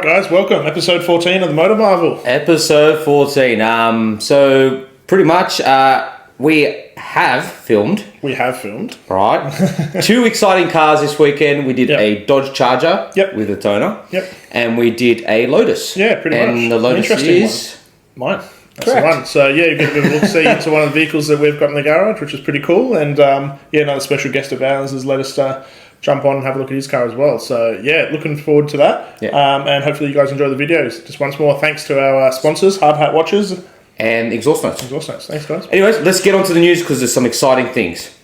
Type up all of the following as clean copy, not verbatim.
guys, welcome. Episode 14 of the MotorMarvel. Episode 14. So pretty much we have filmed. Right. 2 exciting cars this weekend. We did a Dodge Charger with a toner. And we did a Lotus. Yeah, pretty much. And the Lotus is mine. That's the one. So yeah, you get a bit of a look-see into one of the vehicles that we've got in the garage, which is pretty cool. And another special guest of ours has let us jump on and have a look at his car as well. So yeah, looking forward to that. And hopefully you guys enjoy the videos. Just once more, thanks to our sponsors, Hard Hat Watches and Exhaust Notes. Thanks, guys. Anyways, let's get on to the news because there's some exciting things.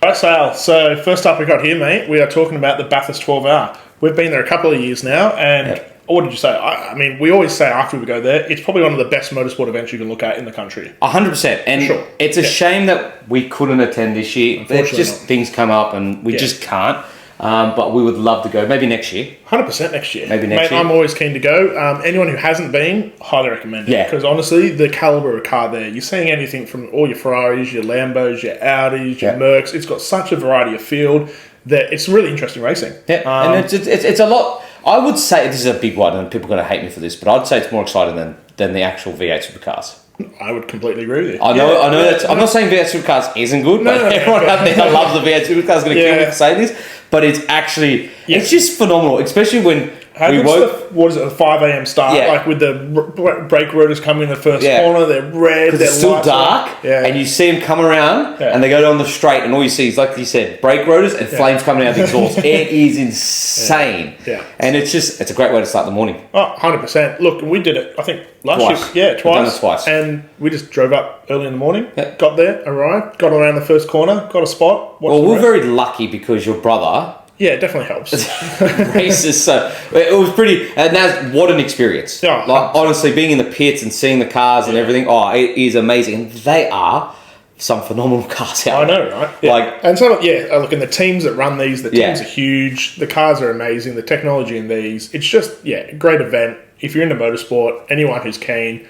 Right, Sal. So first up we got here, mate, we are talking about the Bathurst 12hr. We've been there a couple of years now, and what did you say? I mean, we always say after we go there, it's probably one of the best motorsport events you can look at in the country. 100%. And it's a shame that we couldn't attend this year. There's just things come up and we just can't. But we would love to go. Maybe next year. 100% next year. Maybe next year. I'm always keen to go. Anyone who hasn't been, highly recommend it. Because honestly, the calibre of car there, you're seeing anything from all your Ferraris, your Lambos, your Audis, your Mercs. It's got such a variety of field that it's really interesting racing. Yeah, and it's a lot. I would say this is a big one, and people are going to hate me for this, but I'd say it's more exciting than the actual V8 supercars. I would completely agree with you. I know that. I'm not saying V8 supercars isn't good, but everyone out there that loves the V8 supercars is going to kill me for saying this. But it's actually, it's just phenomenal, especially when we woke. What is it, a 5 a.m. start? Like with the brake rotors coming in the first corner, they're red, they're it's still dark, and you see them come around, and they go down the straight, and all you see is, like you said, brake rotors and flames coming out of the exhaust. It is insane. And it's a great way to start the morning. Oh, 100%. Look, we did it, I think, last year. Yeah, twice. We've done it twice. And we just drove up early in the morning, got there, arrived, got around the first corner, got a spot. Well, we're very lucky because your brother... Yeah, it definitely helps. Races, so it was pretty, and that's what an experience. Yeah, like honestly, being in the pits and seeing the cars and everything, it is amazing. And they are some phenomenal cars out there. I know, right? Yeah. Like, and so, look, and the teams that run these, the teams are huge. The cars are amazing. The technology in these, it's just a great event. If you're into motorsport, anyone who's keen,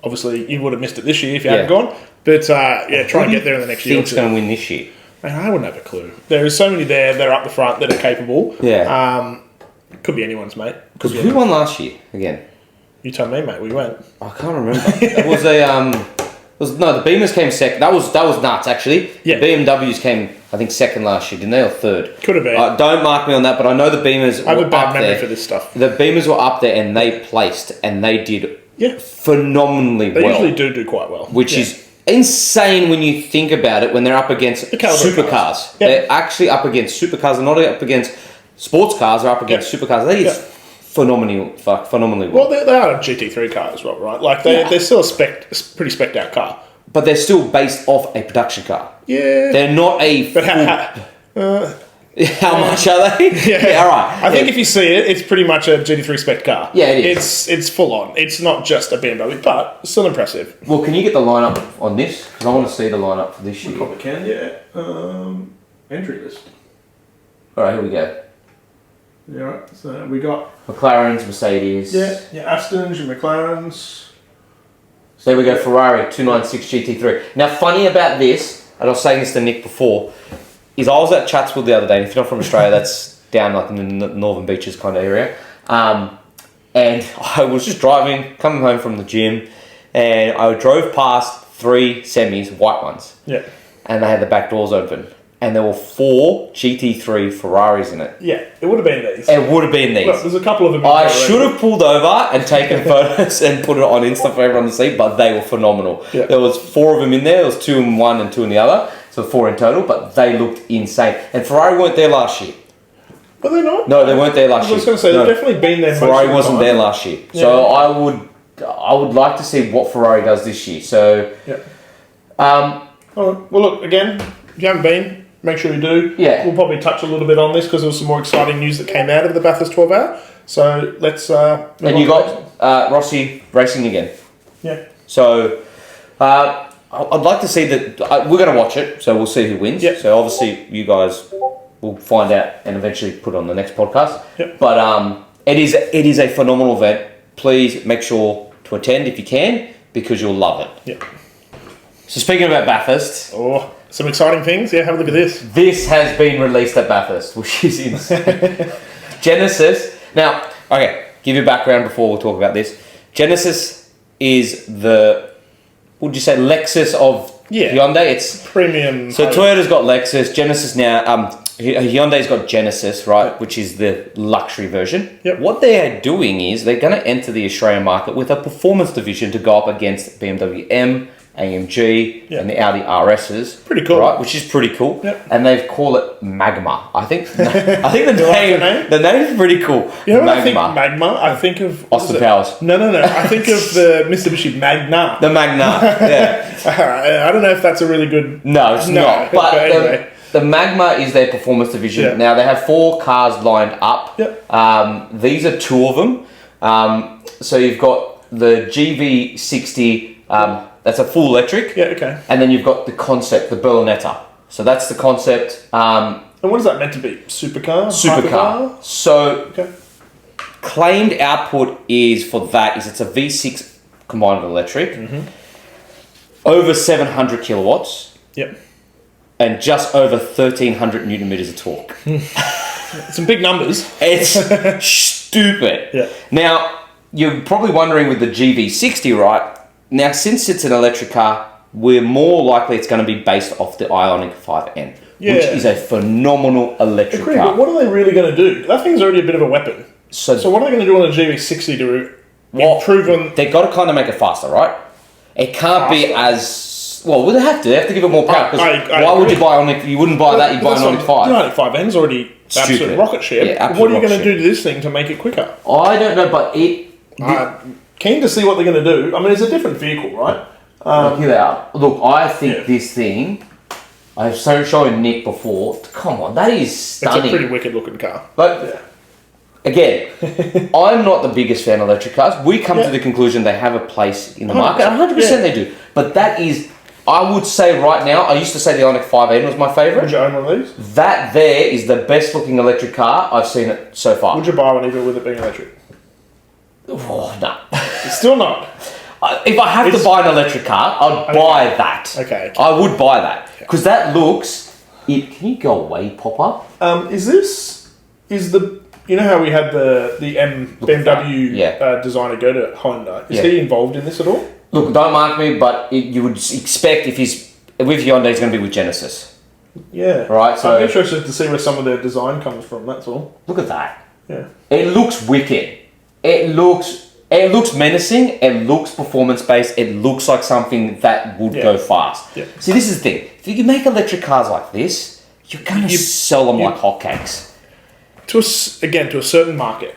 obviously you would have missed it this year if you hadn't gone. But try and get there in the next year. Who's going to win this year? Man, I wouldn't have a clue. There are so many there that are up the front that are capable. Yeah. Could be anyone's, mate. Who won last year again? You tell me, mate. We went. I can't remember. It was the Beamers came second. That was nuts, actually. Yeah. The BMWs came, I think, second last year, didn't they, or third? Could have been. Don't mark me on that, but I know the Beamers were up there. I have a bad memory for this stuff. The Beamers were up there, and they placed, and they did phenomenally well. They usually do quite well. Which is insane when you think about it, when they're up against supercars. They're actually up against supercars. They're not up against sports cars. They're up against supercars. They did phenomenally well. Well, they are a GT3 car as well, right? Like, they're still a pretty spec'd out car. But they're still based off a production car. Yeah. They're not a... How much are they? All right. I think if you see it, it's pretty much a GT3 spec car. Yeah, it is. It's full on. It's not just a BMW, but still impressive. Well, can you get the lineup on this? Because I want to see the lineup for this year. We probably can, entry list. All right, here we go. Yeah, right. So we got McLarens, Mercedes. Yeah, Astons, your McLarens. So there we go, Ferrari 296 GT3. Now, funny about this, and I was saying this to Nick before, is I was at Chatswood the other day, and if you're not from Australia, that's down like in the Northern Beaches kind of area. And I was just driving, coming home from the gym, and I drove past 3 semis, white ones. Yeah. And they had the back doors open. And there were 4 GT3 Ferraris in it. Yeah, it would have been these. It would have been these. Look, there's a couple of them. I should have pulled over and taken photos and put it on Insta for everyone to see, but they were phenomenal. Yeah. There was 4 of them in there. There was 2 in one and 2 in the other. So 4 in total, but they looked insane. And Ferrari weren't there last year. Were they not? No, they weren't there last year. I was going to say, they've definitely been there. Ferrari wasn't there last year. Yeah. So I would like to see what Ferrari does this year. So, all right. Well, look, again, if you haven't been, make sure you do. Yeah. We'll probably touch a little bit on this because there was some more exciting news that came out of the Bathurst 12hr. So let's... and you got Rossi racing again. Yeah. So... I'd like to see that. We're going to watch it, so we'll see who wins. Yep. So obviously, you guys will find out and eventually put it on the next podcast. Yep. But it is a phenomenal event. Please make sure to attend if you can, because you'll love it. Yep. So speaking about Bathurst, some exciting things. Yeah, have a look at this. This has been released at Bathurst, which is insane. Genesis. Now, okay. give you a background before we'll talk about this. Genesis is the, would you say, Lexus of Hyundai? It's premium. So Toyota's got Lexus, Genesis now. Hyundai's got Genesis, right, which is the luxury version. Yep. What they are doing is they're going to enter the Australian market with a performance division to go up against BMW M, AMG, and the Audi RSs. Pretty cool, right? Which is pretty cool. Yep. And they've called it Magma. I think the name is pretty cool. You know what I think Magma? I think of Austin Powers. No. I think of the Mitsubishi Magna. The Magna. Yeah. I don't know if that's a really good. No, it's not. But anyway. The Magma is their performance division. Yeah. Now, they have 4 cars lined up. Yep. These are 2 of them. So you've got the GV60, that's a full electric. Yeah, okay. And then you've got the concept, the Berlinetta. So that's the concept. And what is that meant to be? Supercar? Supercar. So okay. claimed output is for that is it's a V6 combined with electric. Over 700 kilowatts. Yep. And just over 1,300 newton meters of torque. Some big numbers. It's stupid. Yeah. Now, you're probably wondering with the GV60, right? Now, since it's an electric car, we're more likely it's going to be based off the Ioniq 5N, which is a phenomenal electric car. But what are they really going to do? That thing's already a bit of a weapon. So what are they going to do on a GV60 to improve on... They've got to kind of make it faster, right? It can't be as... Well, they have to. They have to give it more power. Why would you buy Ioniq? You wouldn't buy that. You'd buy an Ioniq 5. The Ioniq 5N's already absolute rocket ship. Yeah, what are you going to do to this thing to make it quicker? I don't know, but keen to see what they're going to do. I mean, it's a different vehicle, right? Here they are. Look, I think this thing... I've shown Nick before. Come on, that is stunning. It's a pretty wicked looking car. But... Again, I'm not the biggest fan of electric cars. We come to the conclusion they have a place in the market. 100% they do. But that is, I would say right now, I used to say the Ioniq 5N was my favourite. Would you own one of these? That there is the best looking electric car I've seen it so far. Would you buy one even with it being electric? Oh, no. Still not. If I have to buy an electric car, I'd buy that. Okay. I would buy that. Because that looks... Can you go away, pop-up? Is the... You know how we had the BMW designer go to Honda? Is he involved in this at all? Look, don't mark me, but you would expect if he's with Hyundai, he's going to be with Genesis. Yeah. Right, so... I'm interested to see where some of their design comes from, that's all. Look at that. Yeah. It looks wicked. It looks menacing. It looks performance-based. It looks like something that would go fast. Yeah. See, this is the thing. If you make electric cars like this, you're going to sell them like hotcakes. To a certain market.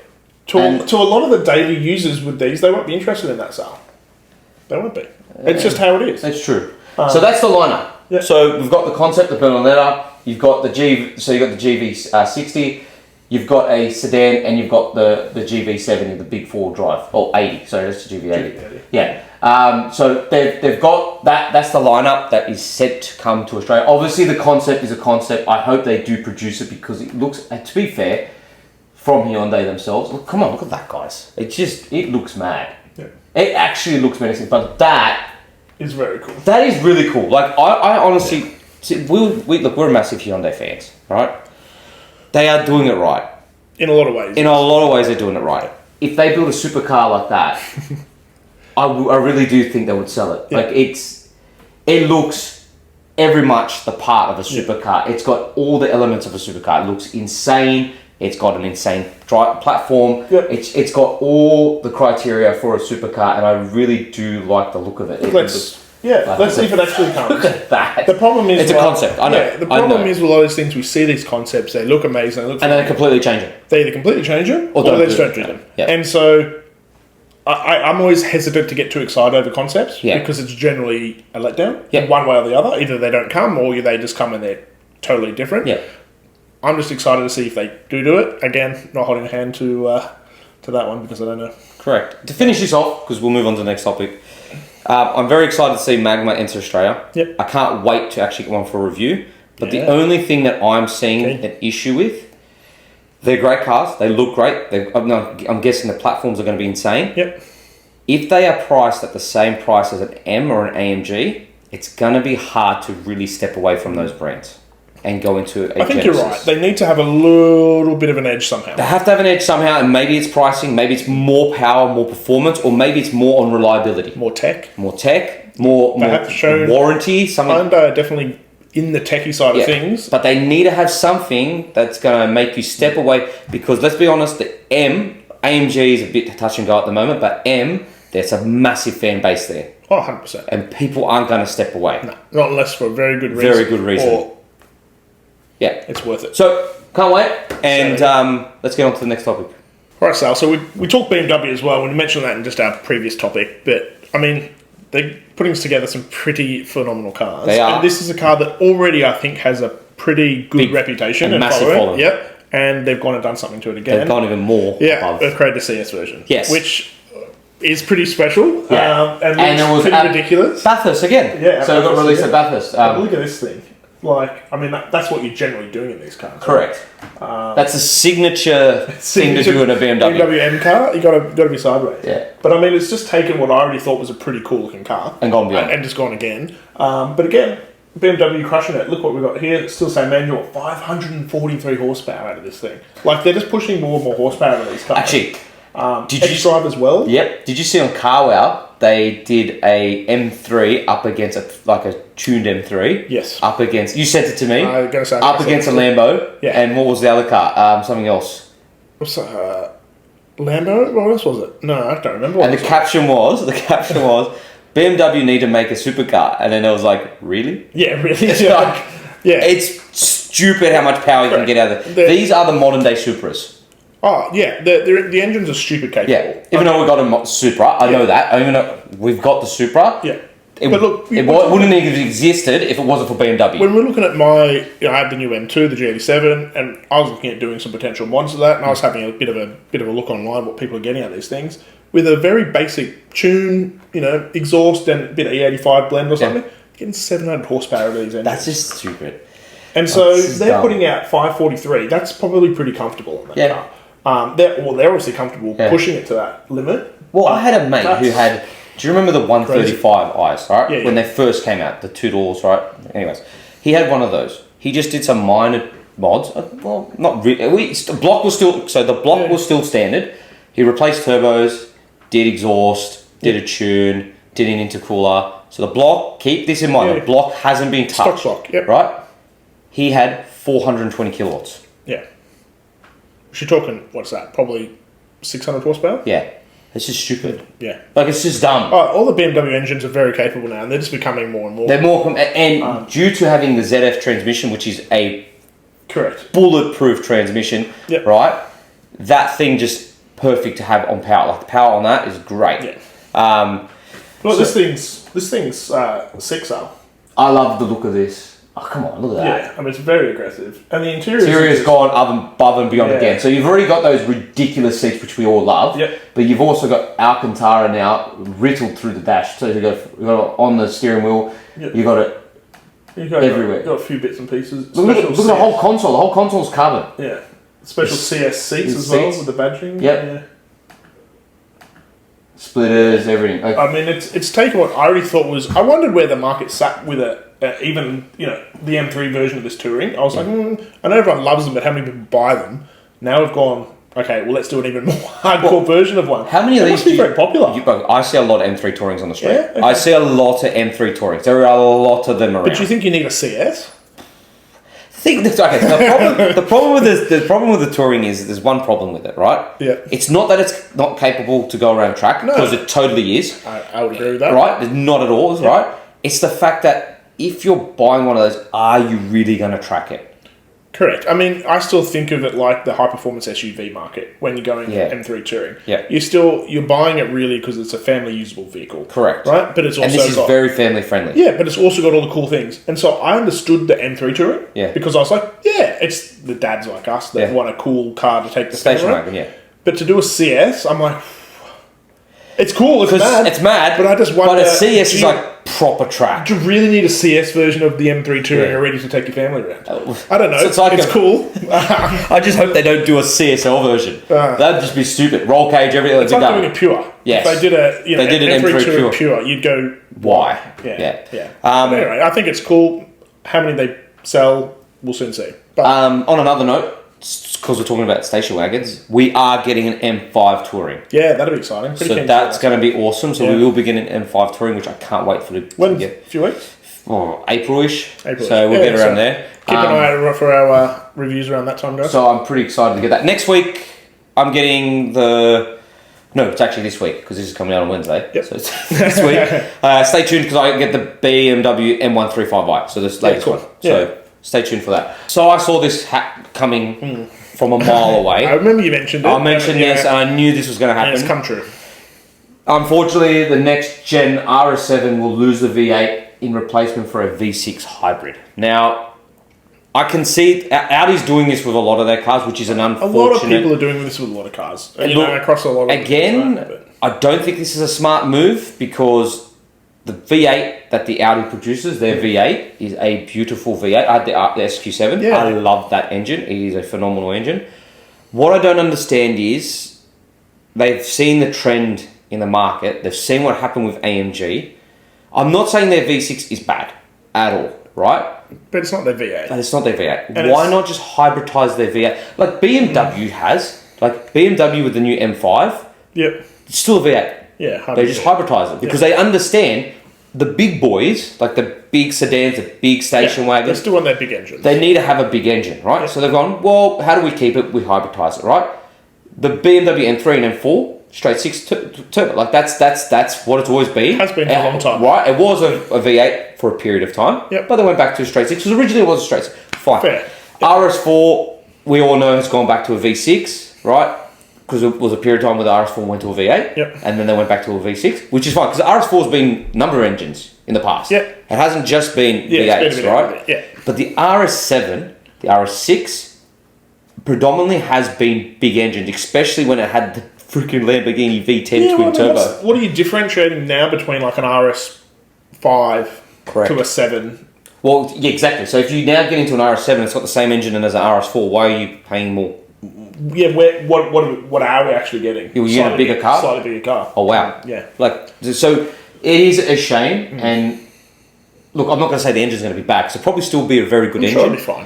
To a lot of the daily users with these, they won't be interested in that sale. They won't be. It's just how it is. That's true. So that's the lineup. Yeah. So we've got the concept, the Berlinetta. You've got the GV60. You've got a sedan, and you've got the GV70, the big 4-wheel drive. Oh, 80. Sorry, that's the GV80. Yeah. So they've got that. That's the lineup that is set to come to Australia. Obviously, the concept is a concept. I hope they do produce it because it looks. To be fair, from Hyundai themselves, look, come on, look at that, guys. It looks mad. Yeah. It actually looks menacing, but that is very cool. That is really cool. Like I honestly, look, we're massive Hyundai fans, right? They are doing it right. In a lot of ways. In a lot of ways, they're doing it right. If they build a supercar like that, I really do think they would sell it. Yeah. Like it looks every much the part of a supercar. Yeah. It's got all the elements of a supercar. It looks insane. It's got an insane platform. Yep. It's got all the criteria for a supercar, and I really do like the look of it. Let's see if it actually comes. Look at that. The problem is... It's a concept, I know. Yeah, the problem is with a lot of these things, we see these concepts, they look amazing, and then they completely change it. They either completely change it, or they just don't do them. Yeah. And so, I'm always hesitant to get too excited over concepts, because it's generally a letdown, one way or the other. Either they don't come, or they just come and they're totally different. Yeah. I'm just excited to see if they do it. Again, not holding a hand to that one because I don't know. Correct. To finish this off, because we'll move on to the next topic, I'm very excited to see Magma enter Australia. Yep. I can't wait to actually get one for review. But the only thing that I'm seeing an issue with, they're great cars. They look great. I'm guessing the platforms are going to be insane. Yep. If they are priced at the same price as an M or an AMG, it's going to be hard to really step away from those brands. and go into a I think Genesis. you're right. They need to have a little bit of an edge somehow. They have to have an edge somehow, and maybe it's pricing, maybe it's more power, more performance, or maybe it's more on reliability. More tech. More warranty. Something. Honda definitely in the techie side of things. But they need to have something that's going to make you step away, because let's be honest, the AMG is a bit touch and go at the moment, but M, there's a massive fan base there. Oh, 100%. And people aren't going to step away. No, not unless for a very good reason. Very good reason. Or yeah. It's worth it. So, can't wait. And let's get on to the next topic. All right, Sal. So we talked BMW as well. We mentioned that in just our previous topic. But, I mean, they're putting together some pretty phenomenal cars. They are. And this is a car that already, I think, has a pretty good reputation. And massive following. Yep. And they've gone and done something to it again. They've gone even more above. They've created a CS version. Yes. Which is pretty special. Yeah. And it was pretty ridiculous. Bathurst again. Yeah. So it got released at Bathurst. Look at this thing. Like, I mean, that's what you're generally doing in these cars. Correct. That's a signature thing to do in a BMW. BMW M car, you got to be sideways. Yeah. But I mean, it's just taken what I already thought was a pretty cool looking car and gone beyond, and just gone again. But again, BMW crushing it. Look what we've got here. It's still same manual. 543 horsepower out of this thing. Like, they're just pushing more and more horsepower out of these cars. Actually, did you drive as well? Yep. Did you see on CarWow they did a M3 up against a tuned M3? Yes. Up against, you sent it to me. I was gonna say up against a Lambo. Yeah. And what was the other car? Something else. What's that? Lambo? What else was it? No, I don't remember. And the caption was BMW need to make a supercar, and then I was like, really? Yeah, really. Yeah. It's stupid how much power you can get out of it. These are the modern day Supras. Oh, yeah. The engines are stupid capable. Yeah. Even though we got a Supra, I know that. Even though we've got the Supra. Yeah. But look, it wouldn't have existed if it wasn't for BMW. When we're looking at I had the new M2, the GV60, and I was looking at doing some potential mods of that, and I was having a bit of a look online what people are getting out of these things with a very basic tune, exhaust and a bit of E85 blend or something, getting 700 horsepower out of these engines. That's just stupid. And so they're putting out 543. That's probably pretty comfortable on that car. They're obviously comfortable pushing it to that limit. Well, I had a mate who had. Do you remember the 135 I's, right? Yeah, when they first came out, the 2 doors, right? Anyways, he had one of those. He just did some minor mods. Well, not really. The block was still standard. He replaced turbos, did exhaust, did a tune, did an intercooler. So the block, keep this in mind. The block hasn't been touched. Stock block, right? He had 420 kilowatts. Yeah. You're talking, what's that? Probably 600 horsepower? Yeah. It's just stupid. Yeah. Like, it's just dumb. All the BMW engines are very capable now, and they're just becoming more and more. They're more... And due to having the ZF transmission, which is a... Correct. Bulletproof transmission, right? That thing just perfect to have on power. Like, the power on that is great. Yeah. This thing's 6R. I love the look of this. Oh, come on, look at that. Yeah, I mean, it's very aggressive. And the interior has gone above and beyond again. So you've already got those ridiculous seats, which we all love. Yep. But you've also got Alcantara now riddled through the dash. So you've got it on the steering wheel. Yep. You've got it everywhere. You've got a few bits and pieces. Look at the whole console. The whole console's covered. Yeah. Special CS seats as well with the badging. Yep. Yeah. Splitters, everything. Okay. I mean, it's taken what I already thought was... I wondered where the market sat with it. Even, the M3 version of this Touring. I was like, I know everyone loves them, but how many people buy them? Now we've gone, okay, well, let's do an even more hardcore version of one. How many of these must be very popular? I see a lot of M3 Tourings on the street. Yeah? Okay. I see a lot of M3 Tourings. There are a lot of them around. But do you think you need a CS? The problem with the Touring is there's one problem with it, right? Yeah. It's not that it's not capable to go around track, because it totally is. I would agree with that. Right? Not at all, right? It's the fact that if you're buying one of those, are you really going to track it? Correct. I mean, I still think of it like the high-performance SUV market when you're going M3 Touring. Yeah. You're buying it really because it's a family-usable vehicle. Correct. Right? But it's also and this is very family-friendly. Yeah, but it's also got all the cool things. And so I understood the M3 Touring. Yeah. Because I was like, it's the dads like us that want a cool car to take the station wagon, yeah. But to do a CS, I'm like... It's cool, it's mad. But I just wonder... But a CS is like proper track. Do you really need a CS version of the M3 Touring already to take your family around? I don't know. So it's cool. I just hope they don't do a CSL version. That'd just be stupid. Roll cage, everything. It's like doing a pure. Yes. If they did an M3 Touring pure, you'd go... Why? Yeah. But anyway, I think it's cool how many they sell, we'll soon see. But On another note, because we're talking about station wagons, we are getting an M5 Touring. yeah, that'll be exciting. So that's going to be awesome. So Yeah. we will be getting an M5 Touring, which I can't wait to when get. a few weeks. Oh, April-ish. April-ish. So we'll Yeah, get around so there. Keep an eye out for our reviews around that time, guys. So I'm pretty excited to get that. Next week, I'm getting the... No, it's actually this week, because this is coming out on Wednesday. Yep. So it's this week. Stay tuned, because I get the BMW M135i. So this latest cool. one. So stay tuned for that. So I saw this hat coming from a mile away. I remember you mentioned it. I mentioned yes, and I knew this was going to happen. And it's come true. Unfortunately, the next gen RS7 will lose the V8 in replacement for a V6 hybrid. Now, I can see Audi's doing this with a lot of their cars, which is an unfortunate... A lot of people are doing this with a lot of cars. Across a lot of... Again, cars, I don't think this is a smart move, because the V8 that the Audi produces, their V8, is a beautiful V8. I had the SQ7. Yeah. I love that engine. It is a phenomenal engine. What I don't understand is they've seen the trend in the market. They've seen what happened with AMG. I'm not saying their V6 is bad at all, right? But it's not their V8. But it's not their V8. And Why not just hybridize their V8? Like BMW has, like BMW with the new M5, Yep. it's still a V8. Yeah. They just hybridize it because they understand the big boys, like the big sedans, the big station They wagons, still want their big engine. they need to have a big engine, right? So they've gone, well, how do we keep it? We hybridize it, right? The BMW M3 and M4, straight six turbo, like that's what it's always been. Has been for a long time. Right? It was a V8 for a period of time, Yep. but they went back to a straight six because originally it was a straight six. Fine. Fair. RS4, we all know, has gone back to a V6, right? Because it was a period of time where the RS4 went to a V8, Yep. and then they went back to a V6, which is fine because the RS4 has been number engines in the past. Yep. It hasn't just been Yeah, V8s, it's been a bit right? of it, yeah. But the RS7, the RS6, predominantly has been big engines, especially when it had the freaking Lamborghini V10 twin turbo. What are you differentiating now between like an RS5 Correct. to a 7? Well, yeah, exactly. So if you now get into an RS7, it's got the same engine as an RS4. Why are you paying more? Yeah, what are we actually getting? You get a bigger car? Slightly bigger car. Oh wow! Yeah. Like so, it is a shame. And look, I'm not going to say the engine's going to be back. So it'll probably still be a very good I'm sure engine, it'll be fine.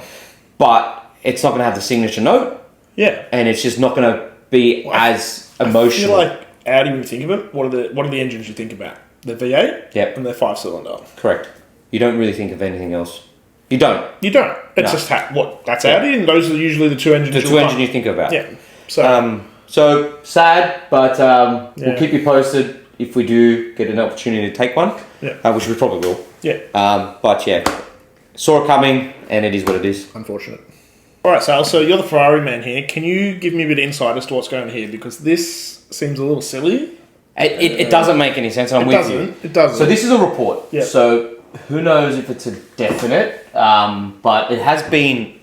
but it's not going to have the signature note, Yeah. and it's just not going to be as emotional. I feel like Audi, when you think of it, what are the engines you think about? The V8 Yep. and the 5-cylinder. Correct. You don't really think of anything else. You don't. You don't. It's No. just that's Audi, and those are usually the two engines. The two engines you think about. Yeah. So So sad, but we'll Yeah. keep you posted if we do get an opportunity to take one, Yeah. which we probably will. yeah, But yeah, saw it coming, and it is what it is. unfortunate. All right, Sal. So you're the Ferrari man here. Can you give me a bit of insight as to what's going on here? Because this seems a little silly. It doesn't make any sense. I'm with you. It doesn't. So this is a report. Yeah. So who knows if it's a definite, but it has been,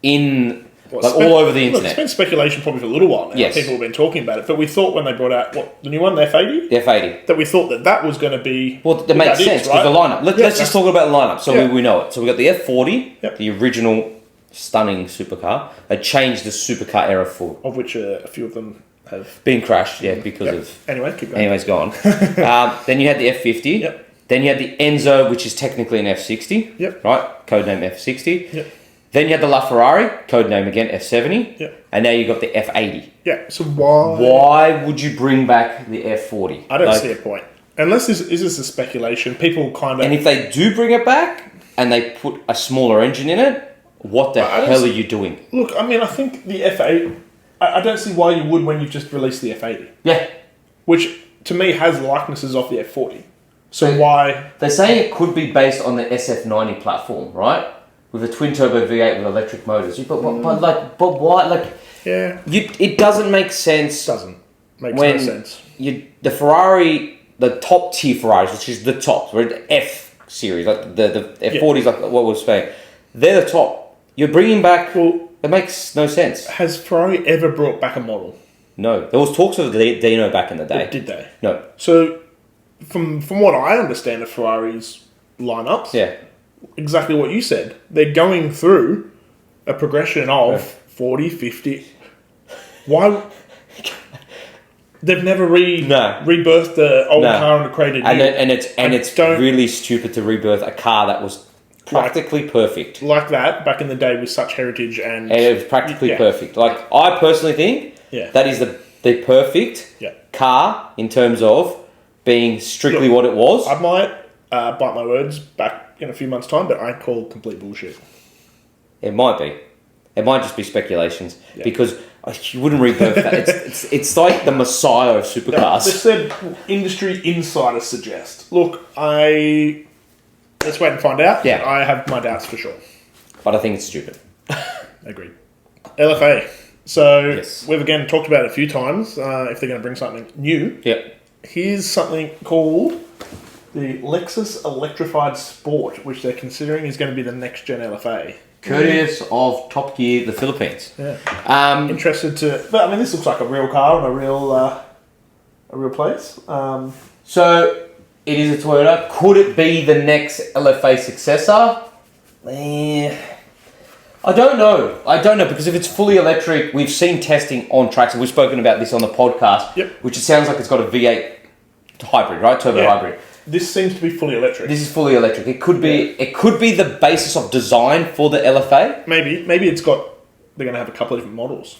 in all over the Look, internet. it's been speculation probably for a little while now. Yes. People have been talking about it, but we thought when they brought out the new one, the F80, The F80. that we thought that was going to be. Well, that makes sense because the lineup. Let's just talk about the lineup. So Yeah. we know it. So we got the F40, Yep. the original stunning supercar. They changed the supercar era for Of which a few of them have. being crashed, because Yep. of. Anyway, keep going. Anyways, gone. Then you had the F50. Yep. Then you had the Enzo, which is technically an F60. Yep. Right? Codename F60. Yep. Then you had the LaFerrari, codename again F70. Yep. And now you got the F80. Yeah. So why? Why would you bring back the F40? I don't see a point. Unless this is a speculation. People kind of. And if they do bring it back and they put a smaller engine in it, what the hell are you doing? Look, I mean, I think the F8. I don't see why you would when you've just released the F80, Yeah. which to me has likenesses of the F40. So why? They say it could be based on the SF90 platform, right? With a twin turbo V8 with electric motors. But why? Like, Yeah. it doesn't make sense. Doesn't make when no sense. the Ferrari, the top tier Ferraris, which is the top, we're the F series, like the F40s, like what we were saying, they're the top. You're bringing back. Well, it makes no sense. has Ferrari ever brought back a model? No, there was talks of the Dino back in the day. Did they? No. So, from what I understand of Ferrari's lineups, Yeah. exactly what you said. They're going through a progression of 40, 50. Why? They've never rebirthed the old car and created new. And it's really stupid to rebirth a car that was Practically perfect. Like that, back in the day with such heritage and... It was practically perfect. Like, I personally think that is the perfect car in terms of being strictly what it was. I might bite my words back in a few months' time, but I call complete bullshit. It might be. It might just be speculations because you wouldn't rebirth that. It's like the messiah of supercars. They said industry insiders suggest. Look, let's wait and find out. Yeah. I have my doubts for sure. But I think it's stupid. Agreed. LFA. So Yes. we've again talked about it a few times. If they're going to bring something new, here's something called the Lexus Electrified Sport, which they're considering is going to be the next gen LFA. Courteous of Top Gear, the Philippines. Yeah. Interested to... But, I mean, this looks like a real car and a real place. So, it is a Toyota. Could it be the next LFA successor? I don't know. Because if it's fully electric, we've seen testing on tracks, and we've spoken about this on the podcast, which it sounds like it's got a V8 hybrid, right? Turbo hybrid. This seems to be fully electric. This is fully electric. It could be. It could be the basis of design for the LFA. Maybe it's got. They're going to have a couple of different models.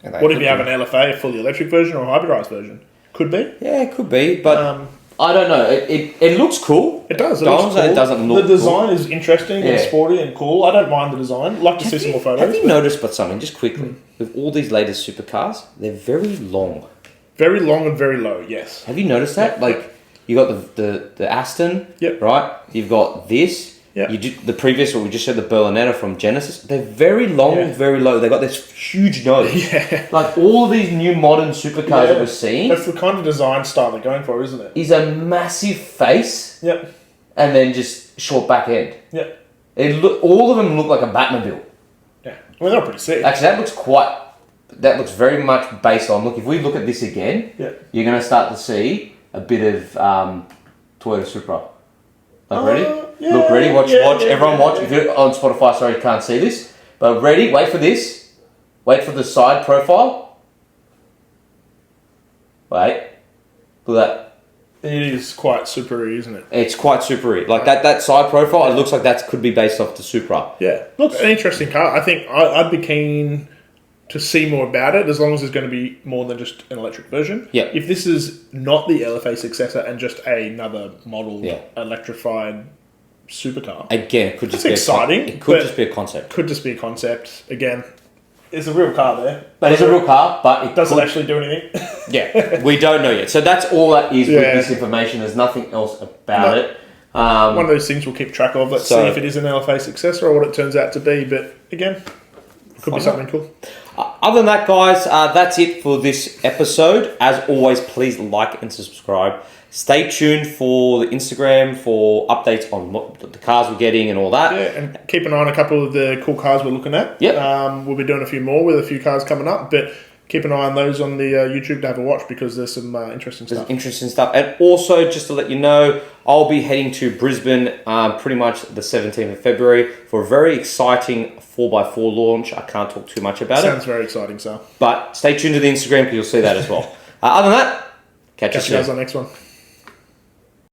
What if you have an LFA, a fully electric version, or a hybridized version? Could be. Yeah, it could be, but I don't know. It looks cool. It does. It looks cool. It doesn't look. The design is interesting and sporty and cool. I don't mind the design. Like to see some more photos. Have you noticed, something just quickly with all these latest supercars? They're very long. Very long and very low. Yes. Have you noticed that? You got the Aston, right? You've got this. You did the previous, what we just said, the Berlinetta from Genesis. They're very long, very low. They got this huge nose. Like all of these new modern supercars that we're seeing. That's the kind of design style they're going for, isn't it? Is a massive face. And then just short back end. All of them look like a Batmobile. Yeah. I mean, they're pretty sick. Actually, that looks very much based on. Look, if we look at this again, you're going to start to see a bit of Toyota Supra. Ready? Look, ready? Watch. Everyone watch. If you're on Spotify, sorry, you can't see this. But ready? Wait for this. Wait for the side profile. Wait. Look at that. It is quite Supra-y, isn't it? It's quite Supra-y. Like that side profile, it looks like that could be based off the Supra. Yeah. Look, an interesting car. I think I'd be keen to see more about it, as long as there's going to be more than just an electric version. If this is not the LFA successor and just another model electrified supercar, again, it could just be exciting. It could just be a concept. Could just be a concept. Again, it's a real car there. That is a real car, but it doesn't actually do anything. We don't know yet. So that's all that is with this information. There's nothing else about it. One of those things we'll keep track of. Let's see if it is an LFA successor or what it turns out to be. But again, could be something cool. Other than that, guys, that's it for this episode. As always, please like and subscribe. Stay tuned for the Instagram for updates on the cars we're getting and all that. Yeah, and keep an eye on a couple of the cool cars we're looking at. We'll be doing a few more with a few cars coming up, but keep an eye on those on the YouTube to have a watch, because there's some interesting stuff. And also, just to let you know, I'll be heading to Brisbane pretty much the 17th of February for a very exciting 4x4 launch. I can't talk too much about it. Sounds very exciting, so. But stay tuned to the Instagram because you'll see that as well. Other than that, catch you soon. Catch you guys on the next one.